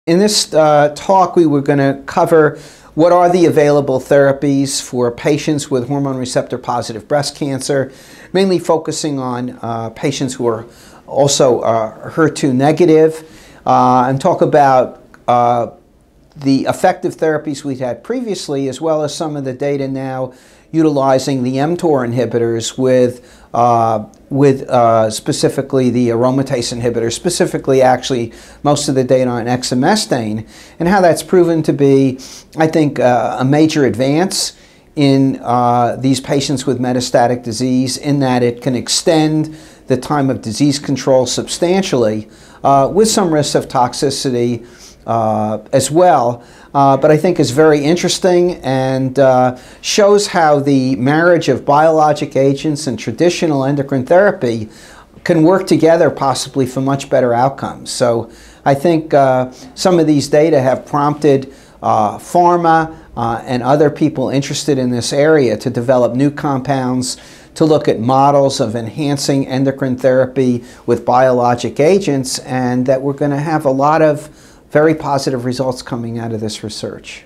In this talk, we were going to cover what are the available therapies for patients with hormone receptor positive breast cancer, mainly focusing on patients who are also HER2 negative, and talk about the effective therapies we've had previously, as well as some of the data now utilizing the mTOR inhibitors with specifically the aromatase inhibitor, specifically actually most of the data on exemestane, and how that's proven to be, I think, a major advance in these patients with metastatic disease, in that it can extend the time of disease control substantially, with some risks of toxicity as well. But I think is very interesting and shows how the marriage of biologic agents and traditional endocrine therapy can work together possibly for much better outcomes. So I think some of these data have prompted pharma and other people interested in this area to develop new compounds, to look at models of enhancing endocrine therapy with biologic agents, and that we're going to have a lot of very positive results coming out of this research.